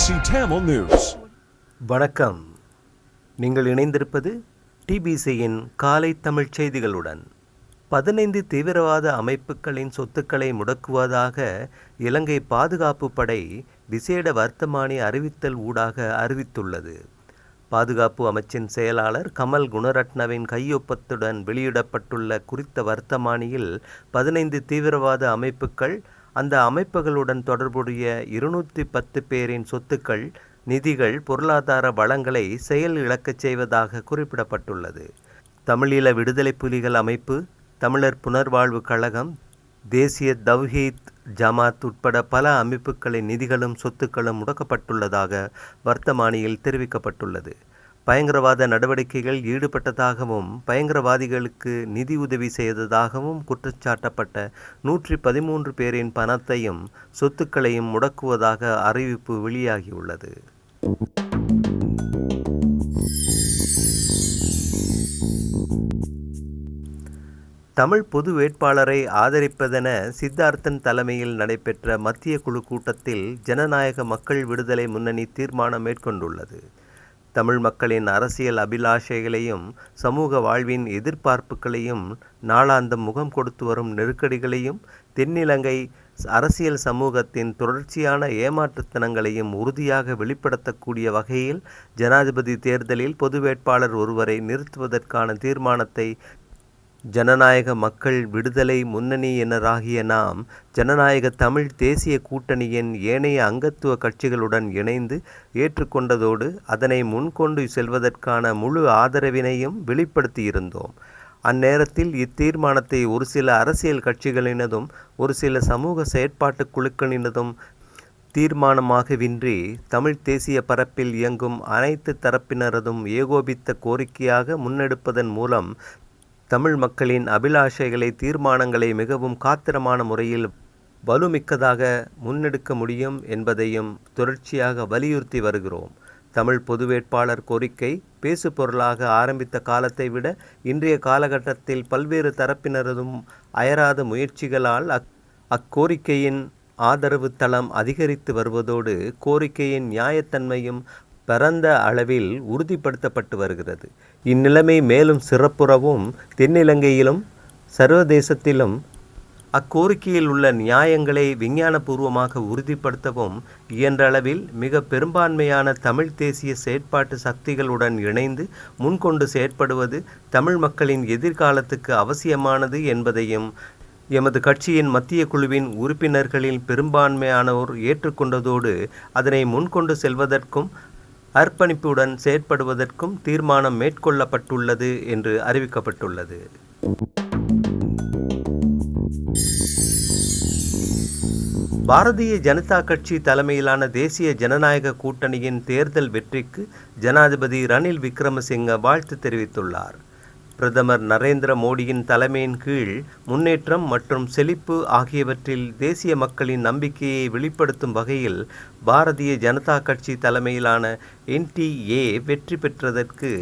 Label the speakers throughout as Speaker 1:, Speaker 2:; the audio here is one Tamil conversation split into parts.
Speaker 1: TBC Tamil News.
Speaker 2: வணக்கம். நீங்கள் இணைந்திருப்பது டிபிசியின் காலை தமிழ் செய்திகளுடன். 15 தீவிரவாத அமைப்புகளின் சொத்துக்களை முடக்குவதாக இலங்கை பாதுகாப்பு படை விசேட வர்த்தமானி அறிவித்தல் ஊடாக அறிவித்துள்ளது. பாதுகாப்பு அமைச்சின் செயலாளர் கமல் குணரட்னவின் கையொப்பத்துடன் வெளியிடப்பட்டுள்ள குறித்த வர்த்தமானியில் 15 தீவிரவாத அமைப்புகள், அந்த அமைப்புகளுடன் தொடர்புடைய 210 பேரின் சொத்துக்கள், நிதிகள், பொருளாதார வளங்களை செயல் இழக்கச் செய்வதாக குறிப்பிடப்பட்டுள்ளது. தமிழீழ விடுதலை புலிகள் அமைப்பு, தமிழர் புனர்வாழ்வு கழகம், தேசிய தவ்ஹீத் ஜமாத் உட்பட பல அமைப்புகளின் நிதிகளும் சொத்துக்களும் முடக்கப்பட்டுள்ளதாக வர்த்தமானியில் தெரிவிக்கப்பட்டுள்ளது. பயங்கரவாத நடவடிக்கைகள் ஈடுபட்டதாகவும் பயங்கரவாதிகளுக்கு நிதி உதவி செய்ததாகவும் குற்றச்சாட்டப்பட்ட 113 பேரின் பணத்தையும் சொத்துக்களையும் முடக்குவதாக அறிவிப்பு வெளியாகியுள்ளது. தமிழ் பொது வேட்பாளரை ஆதரிப்பதென சித்தார்த்தன் தலைமையில் நடைபெற்ற மத்திய குழு கூட்டத்தில் ஜனநாயக மக்கள் விடுதலை முன்னணி தீர்மானம் மேற்கொண்டுள்ளது. தமிழ் மக்களின் அரசியல் அபிலாஷைகளையும் சமூக வாழ்வின் எதிர்பார்ப்புகளையும், நாளாந்தம் முகம் கொடுத்து வரும் நெருக்கடிகளையும், தென்னிலங்கை அரசியல் சமூகத்தின் தொடர்ச்சியான ஏமாற்றுத்தனங்களையும் உறுதியாக வெளிப்படுத்தக்கூடிய வகையில் ஜனாதிபதி தேர்தலில் பொது வேட்பாளர் ஒருவரை நிறுத்துவதற்கான தீர்மானத்தை ஜனநாயக மக்கள் விடுதலை முன்னணியினராகிய நாம் ஜனநாயக தமிழ் தேசிய கூட்டணியின் ஏனைய அங்கத்துவ கட்சிகளுடன் இணைந்து ஏற்றுக்கொண்டதோடு அதனை முன்கொண்டு செல்வதற்கான முழு ஆதரவினையும் வெளிப்படுத்தியிருந்தோம். அந்நேரத்தில் இத்தீர்மானத்தை ஒரு சில அரசியல் கட்சிகளினதும் ஒரு சில சமூக செயற்பாட்டு குழுக்களினதும் தீர்மானமாகவின்றி தமிழ் தேசிய பரப்பில் இயங்கும் அனைத்து தரப்பினரதும் ஏகோபித்த கோரிக்கையாக முன்னெடுப்பதன் மூலம் தமிழ் மக்களின் அபிலாஷைகளை, தீர்மானங்களை மிகவும் காத்திரமான முறையில் வலுமிக்கதாக முன்னெடுக்க முடியும் என்பதையும் தொடர்ச்சியாக வலியுறுத்தி வருகிறோம். தமிழ் பொது வேட்பாளர் கோரிக்கை பேசு பொருளாக ஆரம்பித்த காலத்தை விட இன்றைய காலகட்டத்தில் பல்வேறு தரப்பினரதும் அயராத முயற்சிகளால் அக்கோரிக்கையின் ஆதரவு தளம் அதிகரித்து வருவதோடு கோரிக்கையின் நியாயத்தன்மையும் பரந்த அளவில் உறுதிப்படுத்தப்பட்டு வருகிறது. இந்நிலைமை மேலும் சிறப்புறவும் தென்னிலங்கையிலும் சர்வதேசத்திலும் அக்கோரிக்கையில் உள்ள நியாயங்களை விஞ்ஞானபூர்வமாக உறுதிப்படுத்தவும் இயன்றளவில் மிக பெரும்பான்மையான தமிழ் தேசிய செயற்பாட்டு சக்திகளுடன் இணைந்து முன்கொண்டு செயற்படுவது தமிழ் மக்களின் எதிர்காலத்துக்கு அவசியமானது என்பதையும் எமது கட்சியின் மத்திய குழுவின் உறுப்பினர்களில் பெரும்பான்மையானோர் ஏற்றுக்கொண்டதோடு அதனை முன்கொண்டு செல்வதற்கும் அர்ப்பணிப்புடன் செயற்படுவதற்கும் தீர்மானம் மேற்கொள்ளப்பட்டுள்ளது என்று அறிவிக்கப்பட்டுள்ளது. பாரதிய ஜனதா கட்சி தலைமையிலான தேசிய ஜனநாயக கூட்டணியின் தேர்தல் வெற்றிக்கு ஜனாதிபதி ரணில் விக்ரமசிங்க வாழ்த்து தெரிவித்துள்ளார். பிரதமர் நரேந்திர மோடியின் தலைமையின் கீழ் முன்னேற்றம் மற்றும் செழிப்பு ஆகியவற்றில் தேசிய மக்களின் நம்பிக்கையை வெளிப்படுத்தும் வகையில் பாரதிய ஜனதா கட்சி தலைமையிலான NTA வெற்றி பெற்றதற்கு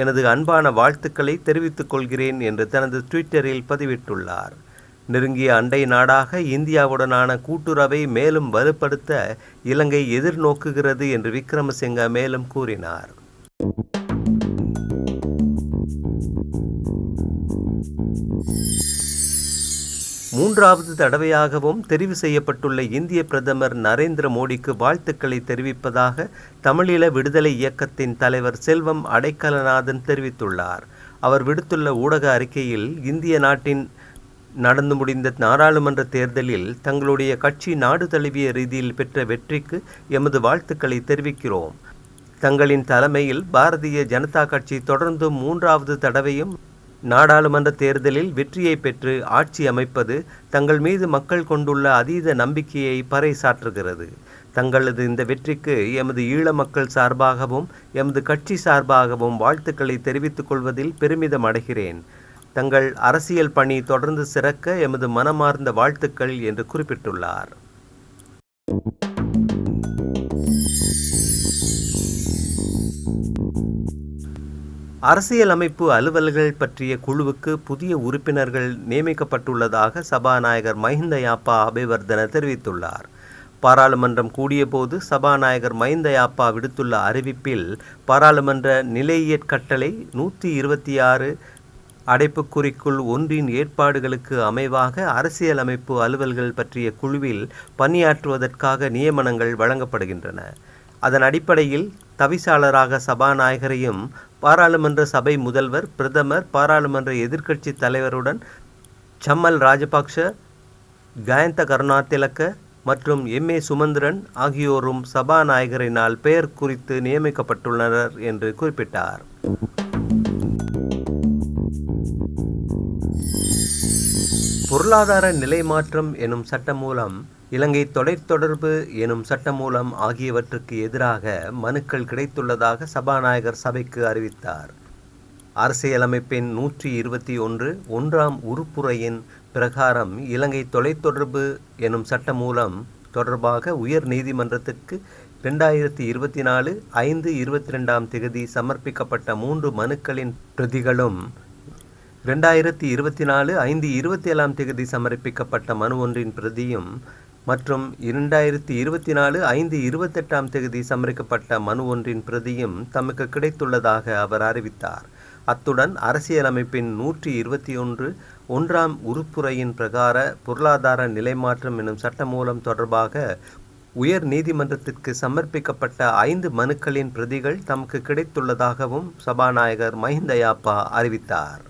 Speaker 2: எனது அன்பான வாழ்த்துக்களை தெரிவித்துக் கொள்கிறேன் என்று தனது ட்விட்டரில் பதிவிட்டுள்ளார். நெருங்கிய அண்டை நாடாக இந்தியாவுடனான கூட்டுறவை மேலும் வலுப்படுத்த இலங்கை எதிர்நோக்குகிறது என்று விக்ரமசிங்க மேலும் கூறினார். மூன்றாவது தடவையாகவும் தெரிவு செய்யப்பட்டுள்ள இந்திய பிரதமர் நரேந்திர மோடிக்கு வாழ்த்துக்களை தெரிவிப்பதாக தமிழீழ விடுதலை இயக்கத்தின் தலைவர் செல்வம் அடைக்கலநாதன் தெரிவித்துள்ளார். அவர் விடுத்துள்ள ஊடக அறிக்கையில், இந்திய நாட்டின் நடந்து முடிந்த நாடாளுமன்ற தேர்தலில் தங்களுடைய கட்சி நாடு தழுவிய ரீதியில் பெற்ற வெற்றிக்கு எமது வாழ்த்துக்களை தெரிவிக்கிறோம். தங்களின் தலைமையில் பாரதிய ஜனதா கட்சி தொடர்ந்து மூன்றாவது தடவையும் நாடாளுமன்ற தேர்தலில் வெற்றியை பெற்று ஆட்சி அமைப்பது தங்கள் மீது மக்கள் கொண்டுள்ள அதீத நம்பிக்கையை பறைசாற்றுகிறது. தங்களது இந்த வெற்றிக்கு எமது ஈழ மக்கள் சார்பாகவும் எமது கட்சி சார்பாகவும் வாழ்த்துக்களை தெரிவித்துக் கொள்வதில் பெருமிதம் அடைகிறேன். தங்கள் அரசியல் பணி தொடர்ந்து சிறக்க எமது மனமார்ந்த வாழ்த்துக்கள் என்று குறிப்பிட்டுள்ளார். அரசியலமைப்பு அலுவல்கள் பற்றிய குழுவுக்கு புதிய உறுப்பினர்கள் நியமிக்கப்பட்டுள்ளதாக சபாநாயகர் மஹிந்த யாப்பா அபேவர்தன தெரிவித்துள்ளார். பாராளுமன்றம் கூடியபோது சபாநாயகர் மஹிந்த யாப்பா விடுத்துள்ள அறிவிப்பில் பாராளுமன்ற நிலையியற் கட்டளை 126 அடைப்புக்குறிக்குள் ஒன்றின் ஏற்பாடுகளுக்கு அமைவாக அரசியலமைப்பு அலுவல்கள் பற்றிய குழுவில் பணியாற்றுவதற்காக நியமனங்கள் வழங்கப்படுகின்றன. அதன் அடிப்படையில் தவிசாளராக சபாநாயகரையும் பாராளுமன்ற சபை முதல்வர், பிரதமர், பாராளுமன்ற எதிர்க்கட்சி தலைவருடன் சம்மல் ராஜபக்ஷ, கயந்த கருணாதிலக்க மற்றும் எம்.ஏ. சுமந்திரன் ஆகியோரும் சபாநாயகரினால் பெயர் குறித்து நியமிக்கப்பட்டுள்ளனர் என்று குறிப்பிட்டார். பொருளாதார நிலைமாற்றம் எனும் சட்டமூலம், இலங்கை தொலைத்தொடர்பு எனும் சட்டமூலம் ஆகியவற்றுக்கு எதிராக மனுக்கள் கிடைத்துள்ளதாக சபாநாயகர் சபைக்கு அறிவித்தார். அரசியலமைப்பின் 121 1ஆம் உறுப்புரையின் பிரகாரம் இலங்கை தொலைத்தொடர்பு எனும் சட்டமூலம் தொடர்பாக உயர் நீதிமன்றத்திற்கு 2024 5/22 சமர்ப்பிக்கப்பட்ட 3 மனுக்களின் பிரதிகளும் 2024 5/27 சமர்ப்பிக்கப்பட்ட மனு ஒன்றின் பிரதியும் மற்றும் 2024 5/28 சமர்ப்பிக்கப்பட்ட மனு ஒன்றின் பிரதியும் தமக்கு கிடைத்துள்ளதாக அவர் அறிவித்தார். அத்துடன் அரசியலமைப்பின் 121 1ஆம் உறுப்புரையின் பிரகார பொருளாதார நிலைமாற்றம் எனும் சட்டமூலம் தொடர்பாக உயர் நீதிமன்றத்திற்கு சமர்ப்பிக்கப்பட்ட 5 மனுக்களின் பிரதிகள் தமக்கு கிடைத்துள்ளதாகவும் சபாநாயகர் மஹிந்த யாப்பா அறிவித்தார்.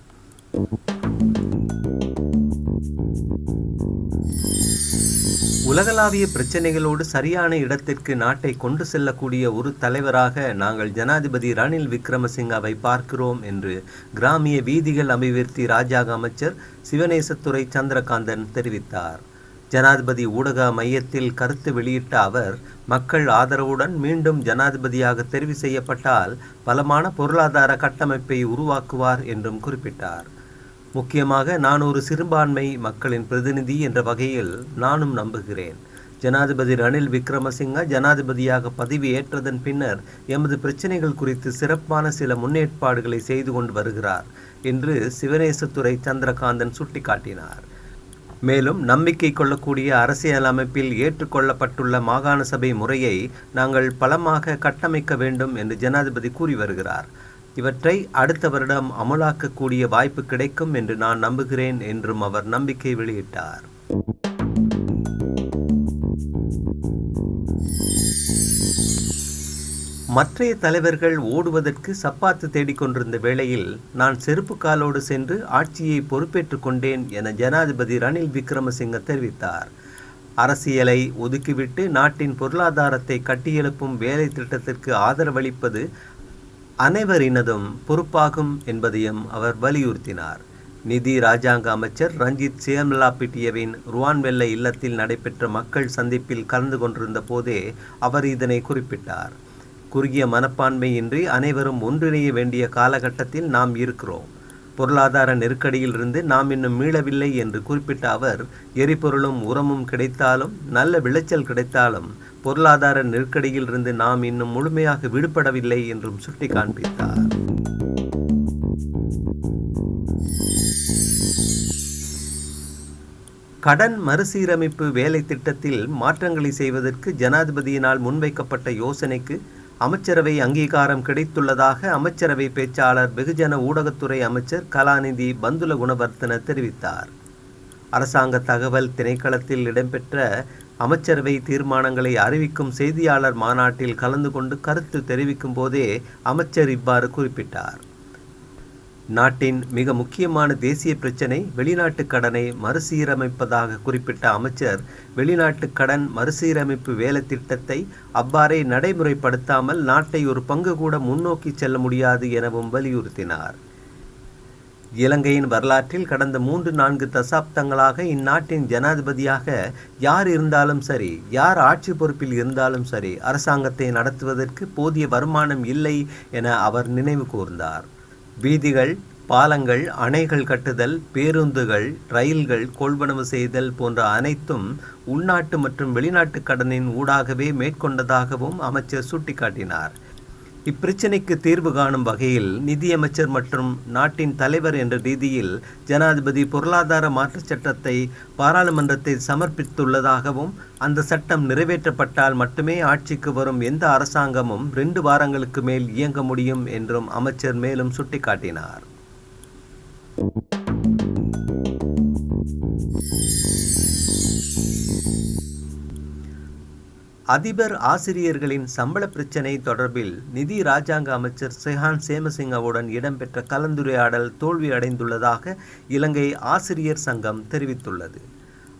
Speaker 2: உலகளாவிய பிரச்சினைகளோடு சரியான இடத்திற்கு நாட்டை கொண்டு செல்லக்கூடிய ஒரு தலைவராக நாங்கள் ஜனாதிபதி ரணில் விக்ரமசிங்கவை பார்க்கிறோம் என்று கிராமிய வீதிகள் அபிவிருத்தி ராஜாங்க அமைச்சர் சிவனேசத்துறை சந்திரகாந்தன் தெரிவித்தார். ஜனாதிபதி ஊடக மையத்தில் கருத்து வெளியிட்ட அவர், மக்கள் ஆதரவுடன் மீண்டும் ஜனாதிபதியாக தெரிவு செய்யப்பட்டால் பலமான பொருளாதார கட்டமைப்பை உருவாக்குவார் என்றும் குறிப்பிட்டார். முக்கியமாக நான் ஒரு சிறுபான்மை மக்களின் பிரதிநிதி என்ற வகையில் நானும் நம்புகிறேன். ஜனாதிபதி ரணில் விக்ரமசிங்க ஜனாதிபதியாக பதவியேற்றதன் பின்னர் எமது பிரச்சினைகள் குறித்து சிறப்பான சில முன்னேற்பாடுகளை செய்து கொண்டு வருகிறார் என்று சிவனேசத்துறை சந்திரகாந்தன் சுட்டிக்காட்டினார். மேலும் நம்பிக்கை கொள்ளக்கூடிய அரசியலமைப்பில் ஏற்றுக்கொள்ளப்பட்டுள்ள மாகாண சபை முறையை நாங்கள் பலமாக கட்டமைக்க வேண்டும் என்று ஜனாதிபதி கூறி வருகிறார். இவற்றை அடுத்த வருடம் அமலாக்கக்கூடிய வாய்ப்பு கிடைக்கும் என்று நான் நம்புகிறேன் என்றும் அவர் நம்பிக்கை வெளியிட்டார். மற்றைய தலைவர்கள் ஓடுவதற்கு சப்பாத்து தேடிக்கொண்டிருந்த வேளையில் நான் செருப்பு காலோடு சென்று ஆட்சியை பொறுப்பேற்றுக் கொண்டேன் என ஜனாதிபதி ரணில் விக்ரமசிங்க தெரிவித்தார். அரசியலை ஒதுக்கிவிட்டு நாட்டின் பொருளாதாரத்தை கட்டியெழுப்பும் வேலை திட்டத்திற்கு ஆதரவளிப்பது அனைவரினதும் பொறுப்பாகும் என்பதையும் அவர் வலியுறுத்தினார். நிதி ராஜாங்க அமைச்சர் ரஞ்சித் சியமலாபிட்டியவின் ருவான்வெல்ல இல்லத்தில் நடைபெற்ற மக்கள் சந்திப்பில் கலந்து கொண்டிருந்த போதே அவர் இதனை குறிப்பிட்டார். குறுகிய மனப்பான்மையின்றி அனைவரும் ஒன்றிணைய வேண்டிய காலகட்டத்தில் நாம் இருக்கிறோம். பொருளாதார நெருக்கடியிலிருந்து நாம் இன்னும் மீளவில்லை என்று குறிப்பிட்ட அவர், எரிபொருளும் உரமும் கிடைத்தாலும் நல்ல விளைச்சல் கிடைத்தாலும் பொருளாதார நெருக்கடியிலிருந்து நாம் இன்னும் முழுமையாக விடுபடவில்லை என்றும் சுட்டி காண்பித்தார். கடன் மறுசீரமைப்பு வேலை திட்டத்தில் மாற்றங்களை செய்வதற்கு ஜனாதிபதியினால் முன்வைக்கப்பட்ட யோசனைக்கு அமைச்சரவை அங்கீகாரம் கிடைத்துள்ளதாக அமைச்சரவை பேச்சாளர் வெகுஜன ஊடகத்துறை அமைச்சர் கலாநிதி பந்துல குணவர்த்தன தெரிவித்தார். அரசாங்க தகவல் திணைக்களத்தில் இடம்பெற்ற அமைச்சரவை தீர்மானங்களை அறிவிக்கும் செய்தியாளர் மாநாட்டில் கலந்து கொண்டு கருத்து தெரிவிக்கும் போதே அமைச்சர் இவ்வாறு குறிப்பிட்டார். நாட்டின் மிக முக்கியமான தேசிய பிரச்சினை வெளிநாட்டு கடனை மறுசீரமைப்பதாக குறிப்பிட்ட அமைச்சர், வெளிநாட்டு கடன் மறுசீரமைப்பு வேலை திட்டத்தை அவ்வாறே நடைமுறைப்படுத்தாமல் நாட்டை ஒரு பங்கு கூட முன்னோக்கி செல்ல முடியாது எனவும் வலியுறுத்தினார். இலங்கையின் வரலாற்றில் கடந்த 3-4 தசாப்தங்களாக இந்நாட்டின் ஜனாதிபதியாக யார் இருந்தாலும் சரி, யார் ஆட்சி பொறுப்பில் இருந்தாலும் சரி, அரசாங்கத்தை நடத்துவதற்கு போதிய வருமானம் இல்லை என அவர் நினைவு கூர்ந்தார். வீதிகள், பாலங்கள், அணைகள் கட்டுதல், பேருந்துகள், ரயில்கள் கொள்வனவு செய்தல் போன்ற அனைத்தும் உள்நாட்டு மற்றும் வெளிநாட்டு கடனின் ஊடாகவே மேற்கொண்டதாகவும் அமைச்சர் சுட்டிக்காட்டினார். இப்பிரச்சினைக்கு தீர்வு காணும் வகையில் நிதியமைச்சர் மற்றும் நாட்டின் தலைவர் என்ற ரீதியில் ஜனாதிபதி பொருளாதார மாற்றுச் சட்டத்தை பாராளுமன்றத்தில் சமர்ப்பித்துள்ளதாகவும் அந்த சட்டம் நிறைவேற்றப்பட்டால் மட்டுமே ஆட்சிக்கு வரும் எந்த அரசாங்கமும் 2 வாரங்களுக்கு மேல் இயங்க முடியும் என்றும் அமைச்சர் மேலும் சுட்டிக்காட்டினார். அதிபர் ஆசிரியர்களின் சம்பள பிரச்சினை தொடர்பில் நிதி ராஜாங்க அமைச்சர் செஹான் சேமசிங்கவுடன் இடம்பெற்ற கலந்துரையாடல் தோல்வி அடைந்துள்ளதாக இலங்கை ஆசிரியர் சங்கம் தெரிவித்துள்ளது.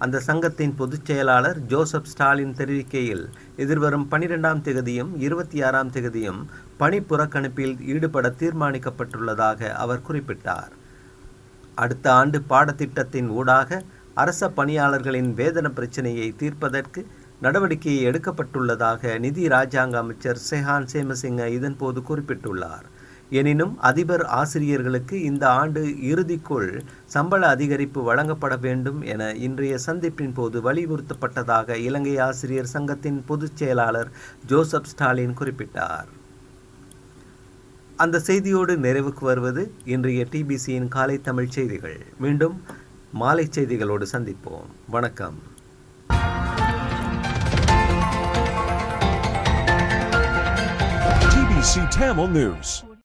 Speaker 2: அந்த சங்கத்தின் பொதுச் செயலாளர் ஜோசப் ஸ்டாலின் தெரிவிக்கையில், எதிர்வரும் 12ஆம் தேதியும் 26ஆம் தேதியும் பணி புறக்கணிப்பில் ஈடுபட தீர்மானிக்கப்பட்டுள்ளதாக அவர் குறிப்பிட்டார். அடுத்த ஆண்டு பாடத்திட்டத்தின் ஊடாக அரச பணியாளர்களின் வேதன பிரச்சினையை தீர்ப்பதற்கு நடவடிக்கை எடுக்கப்பட்டுள்ளதாக நிதி ராஜாங்க அமைச்சர் செஹான் சேமசிங்க இதன்போது குறிப்பிட்டுள்ளார். எனினும் அதிபர் ஆசிரியர்களுக்கு இந்த ஆண்டு இறுதிக்குள் சம்பள அதிகரிப்பு வழங்கப்பட வேண்டும் என இன்றைய சந்திப்பின் போது வலியுறுத்தப்பட்டதாக இலங்கை ஆசிரியர் சங்கத்தின் பொதுச் செயலாளர் ஜோசப் ஸ்டாலின் குறிப்பிட்டார். அந்த செய்தியோடு நிறைவுக்கு வருவது இன்றைய டிபிசியின் காலை தமிழ் செய்திகள். மீண்டும் மாலை செய்திகளோடு சந்திப்போம். வணக்கம்.
Speaker 1: TBC Tamil News.